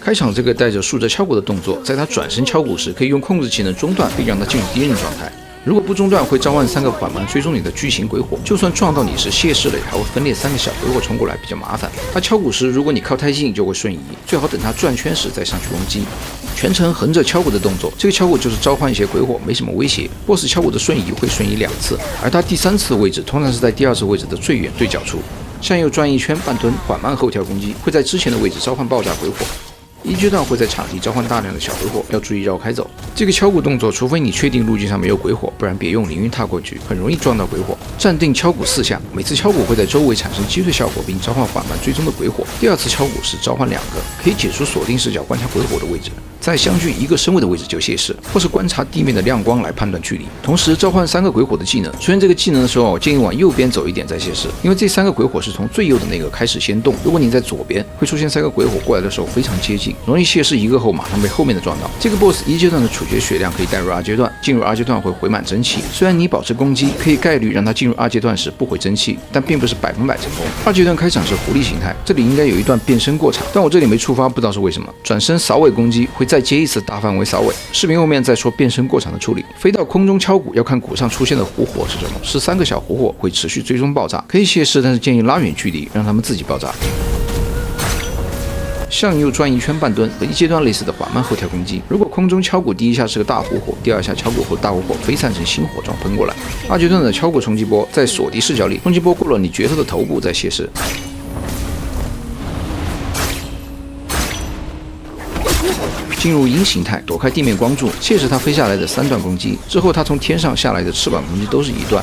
開場這個帶着豎着敲鼓的動作，在他轉身敲鼓時，可以用控制技能中斷，並讓他進入敵人狀態。如果不中断，会召喚3個緩慢追蹤你的巨型鬼火，就算撞到你时泄势了，也还會分裂3個小鬼火衝過來，比較麻煩。他敲鼓時，如果你靠太近，就會瞬移，最好等他轉圈時再上去攻擊。全程橫着敲鼓的動作，這個敲鼓就是召喚一些鬼火，沒什麼威脅。BOSS 敲鼓的瞬移會瞬移2次，而他第3次的位置通常是在第2次位置的最遠對角處。向右轉一圈半蹲，緩慢後跳攻擊，會在之前的位置召喚爆炸鬼火。一階段會在場地召喚大量的小鬼火，要注意繞開走。這個敲鼓動作，除非你確定路徑上沒有鬼火，不然別用凌雲踏過去，很容易撞到鬼火。站定敲鼓4下，每次敲鼓會在周圍產生擊碎效果，並召喚緩慢追蹤的鬼火。第2次敲鼓時召喚2個，可以解除鎖定視角觀察鬼火的位置，在相距1個身位的位置就泄勢，或是觀察地面的亮光來判斷距離。同時召喚3個鬼火的技能，出現這個技能的時候，我建議往右邊走一點再泄勢，因為這3個鬼火是從最右的那個開始先動。如果你在左邊，會出現3個鬼火過來的時候非常接近，容易泄勢1個後馬上被後面的撞到。這個 BOSS 1階段的處決血量可以帶入2階段，進入2階段會回滿真氣。雖然你保持攻擊，可以概率讓他進入2階段時不回真氣，但並不是100%成功。2階段開場是狐狸形態，這裡應該有一段變身過場，但我這裡沒觸發，不知道是為什麼。轉身掃尾攻擊會再接一次大範圍掃尾。視頻後面再說變身過場的處理。飛到空中敲鼓要看鼓上出現的狐火是什麼，是3個小狐火，會持續追蹤爆炸，可以泄勢，但是建議拉遠距離，讓他們自己爆炸。向右轉一圈半蹲和1階段類似的緩慢後跳攻擊。如果空中敲鼓第1下是個大狐火，第2下敲鼓後大狐火飛散成星火狀噴過來。2階段的敲鼓衝擊波在鎖敵視角裡，衝擊波過了你角色的頭部再泄勢。進入鷹形態，躲開地面光柱，泄勢他飛下來的3段攻擊，之後他從天上下來的翅膀攻擊都是1段。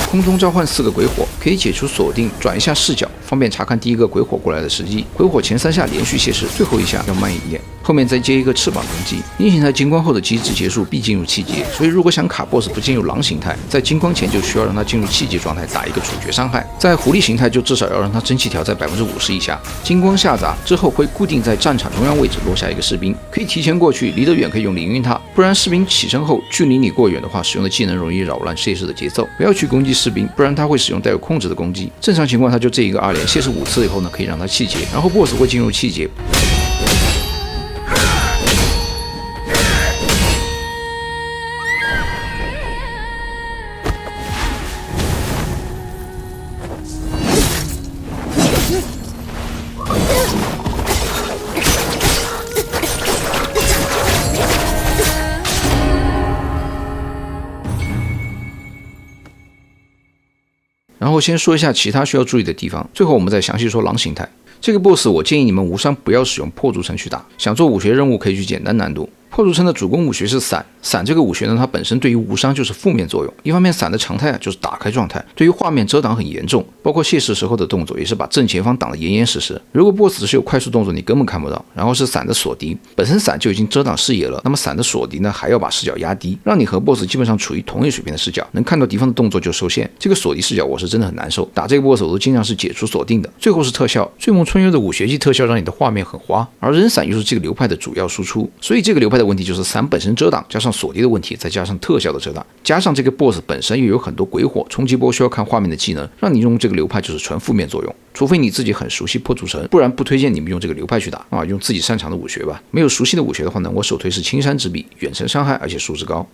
空中召喚4個鬼火，可以解除鎖定，轉一下視角，方便查看第1個鬼火過來的時機。鬼火前3下連續泄勢，最後1下要慢一點，後面再接一個翅膀攻擊。鷹形態金光後的機制結束必進入氣節，所以如果想卡 BOSS 不進入狼形態，在金光前就需要讓他進入氣節狀態，打一個處決傷害。在狐狸形態就至少要讓他真氣條在50%以下。金光下砸之後會固定在戰場中央位置落下一個士兵，可以提前過去，離得遠可以用凌雲踏，不然士兵起身後距離你過遠的話，使用的技能容易擾亂泄勢的節奏。不要去攻擊士兵，不然他會使用带有控制的攻擊。正常情況他就這一個2連泄勢5次以後呢，可以讓他氣節，然後 BOSS 會進入氣節。然後先說一下其他需要注意的地方，最后我們再詳細說狼形態。這個 BOSS 我建議你們無傷不要使用破竹城去打，想做武學任務可以去簡單難度。破竹城的主攻武學是閃，閃這個武學呢，它本身對於無傷就是負面作用。一方面，閃的常態就是打開狀態，對於畫面遮擋很嚴重，包括泄勢時候的動作也是把正前方擋得嚴嚴實實。如果 BOSS 只是有快速動作，你根本看不到。然後是閃的鎖敵，本身閃就已經遮擋視野了，那麼閃的鎖敵呢，還要把視角壓低，讓你和 BOSS 基本上處於同一水平的視角，能看到敵方的動作就受限。這個鎖敵視角我是真的很難受，打這個 BOSS 我都經常是解除鎖定的。最後是特效，醉夢春幽的武學系特效讓你的畫面很花，而人閃又是這個流派的主要輸出，所以這個流派的問題就是閃本身遮擋加上锁敌的問題，再加上特效的遮擋，加上这個 BOSS 本身又有很多鬼火衝擊波需要看畫面的技能，讓你用這個流派就是純負面作用。除非你自己很熟悉破竹城，不然不推薦你們用這個流派去打啊，用自己擅長的武學吧。没有熟悉的武學的話呢，我首推是青山之筆，遠程傷害而且数值高。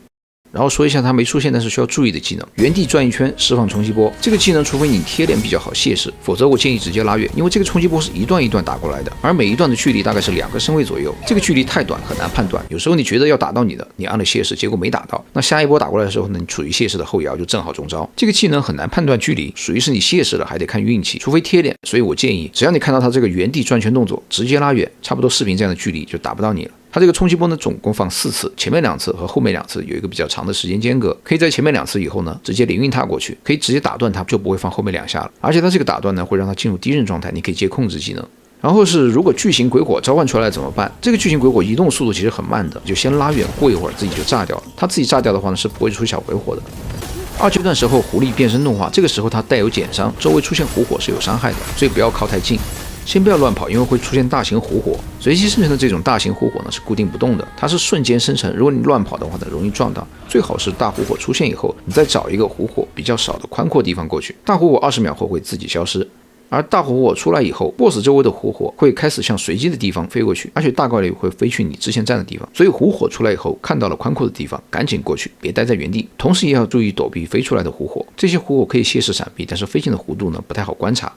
然後說一下它沒出現但是需要注意的技能，原地轉一圈釋放衝擊波。這個技能除非你貼臉比較好泄勢，否則我建議直接拉遠，因為這個衝擊波是一段一段打過來的，而每一段的距離大概是2個身位左右，這個距離太短很難判斷。有時候你覺得要打到你的，你按了泄勢，結果沒打到，那下一波打過來的時候呢，你處於泄勢的後搖就正好中招。這個技能很難判斷距離，屬於是你泄勢了還得看運氣，除非貼臉。所以我建議只要你看到它這個原地轉圈動作，直接拉遠，差不多視頻這樣的距離就打不到你了。它這個衝擊波呢，總共放4次，前面2次和後面2次有一個比較長的時間間隔，可以在前面2次以後呢，直接凌雲踏過去，可以直接打斷它，就不會放後面2下了。而且它這個打斷呢，會讓它進入敵人狀態，你可以接控制技能。然後是如果巨型鬼火召喚出來怎麼辦？這個巨型鬼火移動速度其實很慢的，就先拉遠，過一會兒自己就炸掉了。它自己炸掉的話呢，是不會出小鬼火的。2階段時候狐狸變身動畫，這個時候它帶有減傷，周圍出現狐火是有傷害的，所以不要靠太近。先不要亂跑，因為會出現大型狐火。隨機生成的這種大型狐火呢是固定不動的，它是瞬間生成。如果你亂跑的話呢，容易撞到。最好是大狐火出现以後，你再找一個狐火比較少的寬闊地方過去。大狐火20秒後會自己消失。而大狐火出來以後 ，BOSS 周圍的狐火會開始向隨機的地方飛過去，而且大概率會飛去你之前站的地方。所以狐火出來以後，看到了寬闊的地方，趕緊過去，別待在原地。同時也要注意躲避飛出來的狐火。這些狐火可以泄勢閃避，但是飞行的弧度呢不太好觀察。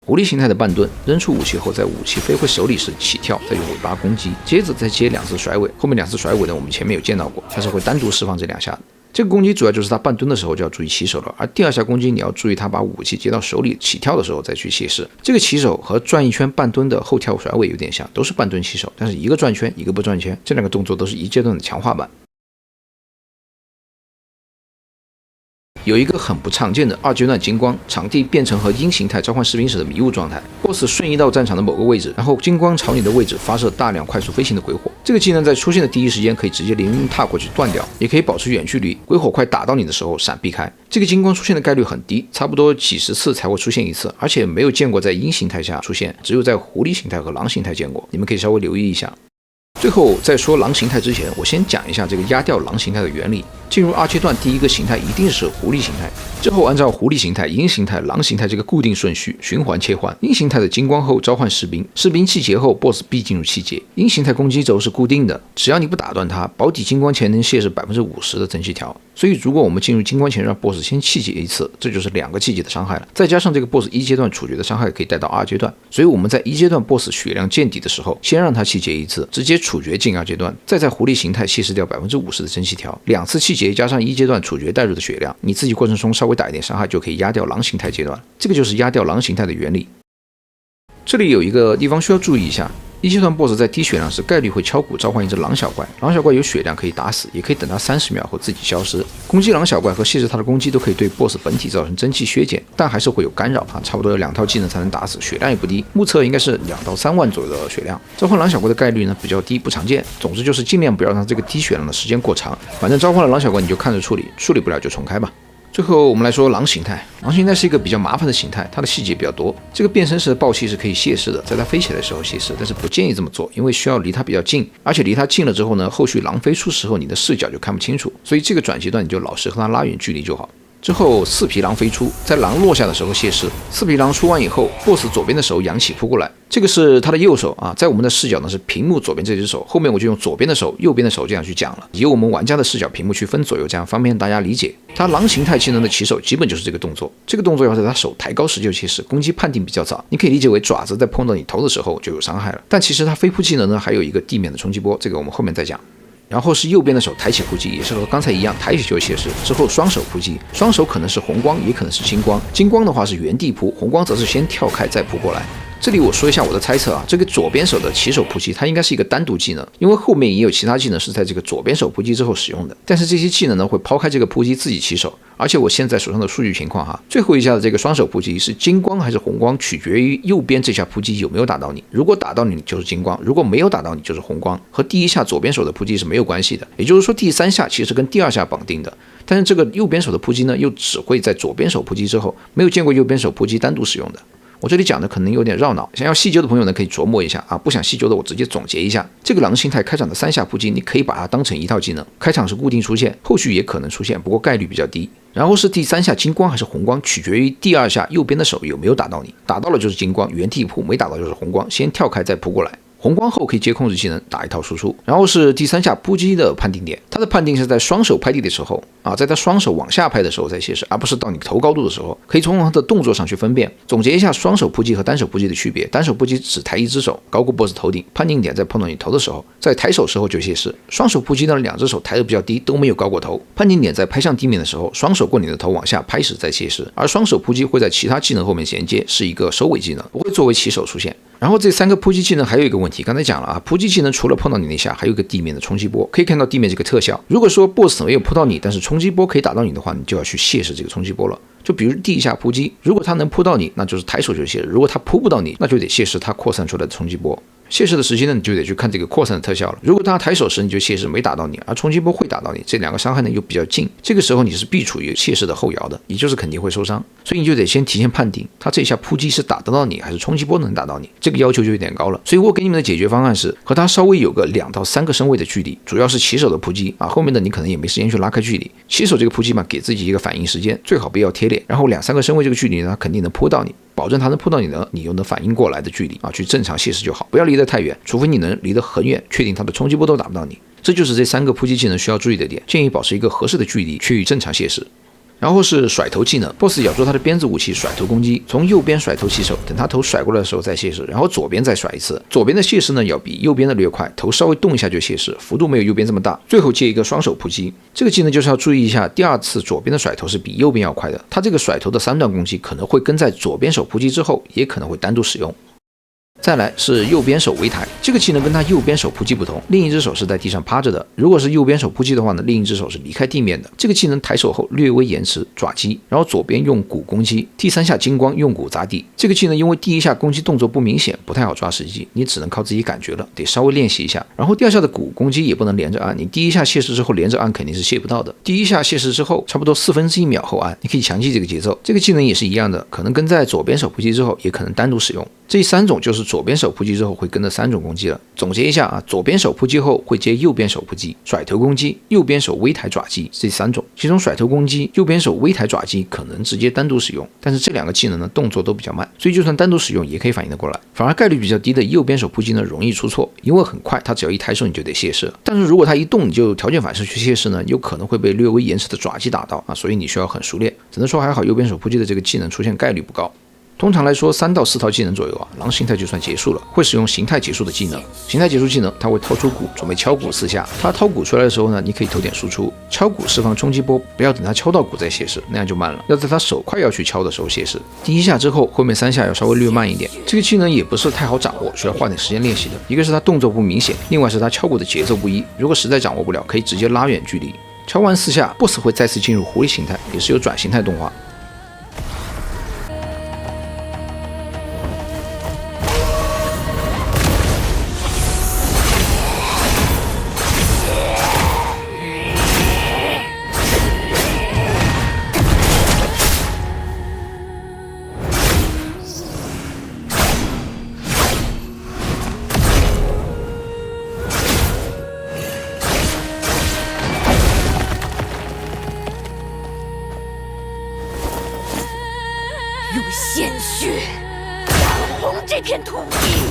狐狸形態的半蹲，扔出武器後，在武器飛回手裡時起跳，再用尾巴攻擊，接着再接2次甩尾。後面2次甩尾呢，我們前面有見到過，它是會單獨釋放這2下的。這個攻擊主要就是他半蹲的時候就要注意起手了，而第2下攻擊你要注意他把武器接到手裡起跳的時候再去泄勢。這個起手和轉一圈半蹲的後跳甩尾有點像，都是半蹲起手，但是一個轉圈，一個不轉圈，這2個動作都是1階段的強化版。有一個很不常見的2階段金光，场地变成和鷹形態召喚士兵時的迷霧狀態 ，BOSS 瞬移到戰場的某個位置，然後金光朝你的位置發射大量快速飛行的鬼火。這個技能在出現的第一時間可以直接連雲踏過去斷掉，也可以保持遠距離，鬼火快打到你的時候閃避開。這個金光出現的概率很低，差不多幾十次才會出現1次，而且沒有見過在鷹形態下出現，只有在狐狸形態和狼形態見過，你們可以稍微留意一下。最後在說狼形態之前，我先講一下這個壓掉狼形態的原理。進入2階段，第一個形態一定是狐狸形態，之後按照狐狸形態、鷹形態、狼形態這個固定順序循環切換。鷹形態的金光後召喚士兵，士兵氣結後 BOSS 必進入氣結。鷹形態攻擊軸是固定的，只要你不打斷它，保底金光前能泄釋50%的蒸汽條。所以如果我們進入金光前讓 BOSS 先氣結1次，這就是2個氣結的傷害了。再加上這個 BOSS 1階段處決的傷害可以帶到2階段，所以我們在1階段 BOSS 血量見底的時候，先讓他氣結1次，直接處決進2階段，再在狐狸形態泄釋掉50%的蒸汽條，2次氣結加上1階段處決帶入的血量，你自己過程中稍微打一點傷害就可以壓掉狼形態階段。這個就是壓掉狼形態的原理。這裡有一個地方需要注意一下。1階段 BOSS 在低血量時概率會敲鼓召喚一只狼小怪，狼小怪有血量可以打死，也可以等它30秒後自己消失。攻擊狼小怪和泄釋它的攻擊都可以對 BOSS 本體造成蒸汽削減，但還是会有干擾啊，差不多有2套技能才能打死，血量也不低，目測應該是2到3萬左右的血量。召喚狼小怪的概率呢比較低，不常見。总之就是尽量不要讓这個低血量的時間過長，反正召喚了狼小怪你就看着處理，處理不了就重開吧。最後我們來說狼形態，狼形態是一個比較麻煩的形態，它的細節比較多。這個變身時的爆氣是可以泄勢的，在它飛起來的時候泄勢，但是不建議這麼做，因為需要離它比較近，而且離它近了之後呢，後續狼飛出時候你的視角就看不清楚，所以這個轉階段你就老實和它拉遠距離就好。之後4匹狼飛出，在狼落下的時候泄勢，4匹狼出完以後 ，BOSS 左邊的手揚起撲過來，這個是他的右手啊，在我們的視角呢是屏幕左邊這隻手，後面我就用左邊的手、右邊的手這樣去講了，以我們玩家的視角屏幕去分左右，這樣方便大家理解。他狼形態技能的起手基本就是這個動作，這個動作要在他手抬高時就起始，攻擊判定比較早，你可以理解為爪子在碰到你頭的時候就有傷害了。但其實他飛撲技能呢還有一個地面的衝擊波，這個我們後面再講。然後是右邊的手抬起撲擊，也是和剛才一樣，抬起就泄勢。之後雙手撲擊，雙手可能是紅光，也可能是金光。金光的話是原地撲，紅光則是先跳開再撲過來。這裡我說一下我的猜測啊，這個左邊手的起手撲擊，它應該是一個單獨技能，因為後面也有其他技能是在這個左邊手撲擊之後使用的。但是這些技能呢會拋開這個撲擊自己起手，而且我現在手上的數據情況哈，最後一下的這個雙手撲擊是金光還是紅光，取決於右邊這下撲擊有沒有打到你。如果打到你就是金光，如果沒有打到你就是紅光，和第一下左邊手的撲擊是沒有關係的。也就是說第3下其實跟第2下綁定的，但是這個右邊手的撲擊呢又只會在左邊手撲擊之後，沒有見過右邊手撲擊單獨使用的。我這裡講的可能有點繞腦，想要細究的朋友呢可以琢磨一下啊，不想細究的我直接總結一下。這個狼形態開場的3下撲擊，你可以把它當成一套技能，開場是固定出現，後續也可能出現，不過概率比較低。然後是第3下金光還是紅光，取決於第2下右邊的手有沒有打到你，打到了就是金光，原地撲；沒打到就是紅光，先跳開再撲過來。紅光後可以接控制技能打一套輸出。然後是第3下撲擊的判定點，它的判定是在雙手拍地的時候啊，在他雙手往下拍的時候再泄势，而不是到你頭高度的时候，可以從他的动作上去分辨。總結一下雙手撲擊和單手撲擊的區別，單手撲擊只抬一只手高過 BOSS 頭頂，判定點在碰到你頭的時候，在抬手時候就泄勢。雙手撲擊呢，2只手抬得比較低，都沒有高過頭，判定點在拍向地面的時候，雙手過你的頭往下拍時再泄勢。而雙手撲擊會在其他技能後面銜接，是一個收尾技能，不會作為起手出現。然後這3個撲擊技能還有一個問題，剛才講了啊，撲擊技能除了碰到你那下，還有一個地面的衝擊波，可以看到地面這個特效。如果說 BOSS 沒有撲到你，但是衝擊波可以打到你的話，你就要去泄勢這個衝擊波了。就比如第一下撲擊，如果他能撲到你，那就是抬手就泄勢；如果他撲不到你，那就得泄勢他擴散出來的衝擊波。卸勢的時機呢，你就得去看这個擴散的特效了。如果他抬手時你就卸勢沒打到你，而衝擊波會打到你，這兩個傷害呢又比較近，這個時候你是必處於卸勢的後搖的，也就是肯定會受傷。所以你就得先提前判定他這一下撲擊是打得到你，還是衝擊波能打到你，這個要求就有點高了。所以我給你們的解決方案是和他稍微有個2到3個身位的距離，主要是起手的撲擊啊，後面的你可能也沒時間去拉開距離。起手這個撲擊嘛，給自己一個反應時間，最好不要貼臉，然後2、3個身位這個距離呢，他肯定能撲到你，保證他能撲到你呢，你又能反應過來的距離啊，去正常卸勢就好，不要離得太遠，除非你能離得很遠，確定他的衝擊波都打不到你。這就是這3個撲擊技能需要注意的點，建議保持一個合適的距離去正常卸勢。然後是甩頭技能 ，BOSS 咬住他的鞭子武器甩頭攻擊，從右邊甩頭起手，等他頭甩過來的時候再卸勢，然後左邊再甩一次。左邊的卸勢呢要比右邊的略快，頭稍微動一下就卸勢，幅度沒有右邊這麼大。最後接一個雙手撲擊，這個技能就是要注意一下，第2次左邊的甩頭是比右邊要快的，他這個甩頭的3段攻擊可能會跟在左邊手撲擊之後，也可能會單獨使用。再來是右邊手圍抬，這個技能跟他右邊手撲擊不同，另一只手是在地上趴着的。如果是右邊手撲擊的話呢，另一只手是離開地面的。這個技能抬手後略微延遲爪擊，然後左邊用鼓攻擊，第3下金光用鼓砸地。這個技能因為第1下攻擊動作不明顯，不太好抓時機，你只能靠自己感覺了，得稍微練習一下。然後第2下的鼓攻擊也不能連着按，你第1下卸勢之後連着按肯定是卸不到的。第1下卸勢之後，差不多1/4秒後按，你可以強記這個節奏。這個技能也是一樣的，可能跟在左邊手撲擊之後，也可能單獨使用。這3種就是左邊手撲擊之後會跟着3種攻擊了。總結一下啊，左邊手撲擊後會接右邊手撲擊、甩頭攻擊、右邊手微抬爪擊這3種。其中甩頭攻擊、右邊手微抬爪擊可能直接單獨使用，但是這2個技能呢動作都比較慢，所以就算單獨使用也可以反應得過來。反而概率比較低的右邊手撲擊呢容易出錯，因為很快，他只要一抬手你就得卸勢。但是如果他一動你就條件反射去卸勢呢，有可能會被略微延遲的爪擊打到啊，所以你需要很熟練。只能說還好右邊手撲擊的這個技能出現概率不高。通常來說，3到4套技能左右啊，狼形態就算結束了。會使用形態結束的技能，形態結束技能，他會掏出鼓，準備敲鼓4下。他掏鼓出來的時候呢，你可以投點輸出，敲鼓釋放衝擊波，不要等他敲到鼓再卸勢，那樣就慢了。要在他手快要去敲的時候卸勢。第1下之後，後面3下要稍微略慢一點。這個技能也不是太好掌握，需要花點時間練習的。一個是他動作不明顯，另外是他敲鼓的節奏不一。如果實在掌握不了，可以直接拉遠距離。敲完4下 ，BOSS 会再次進入狐狸形態，也是有轉形態動畫。用鮮血染紅這片土地。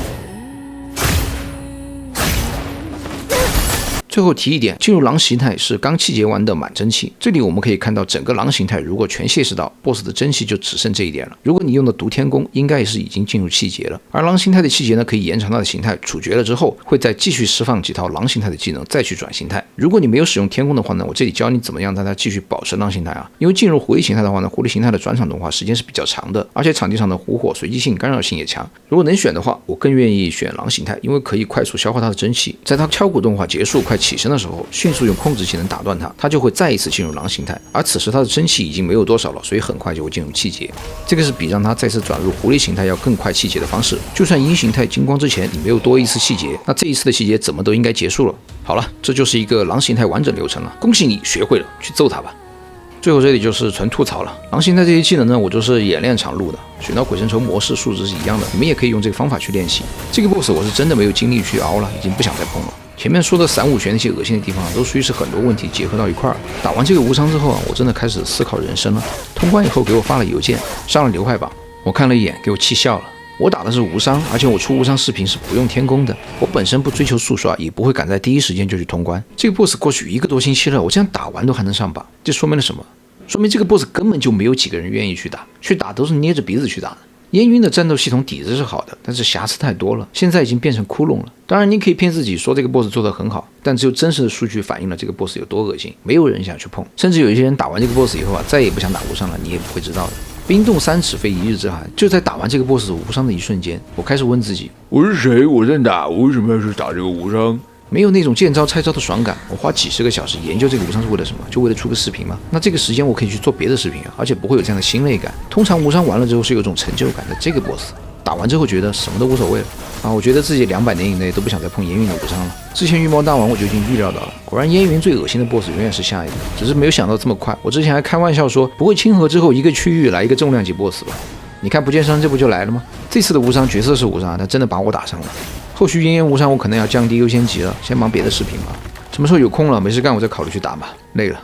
最後提一點，進入狼形態是剛氣結完的滿真氣。這裡我們可以看到，整個狼形態如果全卸勢到 BOSS 的真氣就只剩這一點了。如果你用的毒天宮，應該也是已經進入氣結了。而狼形態的氣結呢，可以延長它的形態，處決了之後，會再繼續釋放幾套狼形態的技能，再去轉形態。如果你沒有使用天宮的話呢，我這裡教你怎麼樣讓它繼續保持狼形態啊。因為進入狐狸形態的話呢，狐狸形態的轉場動畫時間是比較長的，而且場地上的狐火隨機性、干擾性也強。如果能選的話，我更願意選狼形態，因為可以快速消化它的真氣，在它敲鼓動畫結束快起身的時候，迅速用控制技能打斷它，它就會再一次進入狼形態。而此時它的真氣已經沒有多少了，所以很快就會進入氣結。這個是比讓它再次轉入狐狸形態要更快氣結的方式。就算陰形態金光之前你沒有多一次氣結，那這一次的氣結怎麼都應該結束了。好了，這就是一個狼形態完整流程了。恭喜你學會了，去揍它吧。最後這裡就是純吐槽了，狼形態這些技能呢，我就是演練场录的，选到鬼神愁模式数值是一樣的，你们也可以用这个方法去練習。這個 BOSS 我是真的沒有精力去熬了，已經不想再碰了。前面說的散武學那些惡心的地方都屬於是很多問題結合到一塊兒。打完這個無傷之後啊，我真的開始思考人生了。通關以後給我發了郵件，上了流派榜，我看了一眼，給我氣笑了。我打的是無傷，而且我出無傷視頻是不用天宮的。我本身不追求速刷，也不會趕在第一時間就去通關。這個 BOSS 過去1個多星期了，我這樣打完都還能上榜，這說明了什麼？說明這個 BOSS 根本就沒有幾個人願意去打都是捏着鼻子去打的。煙雲的戰鬥系統底子是好的，但是瑕疵太多了，現在已經變成窟窿了。當然你可以騙自己說這個 BOSS 做得很好，但只有真實的數據反映了這個 BOSS 有多惡心，沒有人想去碰。甚至有一些人打完這個 BOSS 以後啊，再也不想打無傷了，你也不會知道的。冰凍3尺非一日之寒，就在打完這個 BOSS 無傷的一瞬間，我開始問自己：我是誰？我在打？我為什麼要去打這個無傷？沒有那種見招拆招的爽感。我花幾十個小時研究這個無傷是為了什麼？就為了出個視頻嗎？那這個時間我可以去做別的視頻啊，而且不會有這樣的心累感。通常無傷完了之後是有種成就感的，這個 BOSS 打完之後覺得什麼都無所謂了。我覺得自己200年以內都不想再碰烟雲的无伤了。之前御魔大王我就已經預料到了，果然烟雲最惡心的 BOSS 永遠是下一個，只是沒有想到這麼快。我之前還開玩笑說，不會清河之後一個區域來一個重量級 BOSS 吧？你看不見傷這不就來了嗎？這次的无伤角色是无伤，但真的把我打傷了。後續炎炎无伤我可能要降低優先級了，先忙別的視頻吧。什麼時候有空了沒事幹我再考慮去打吧，累了。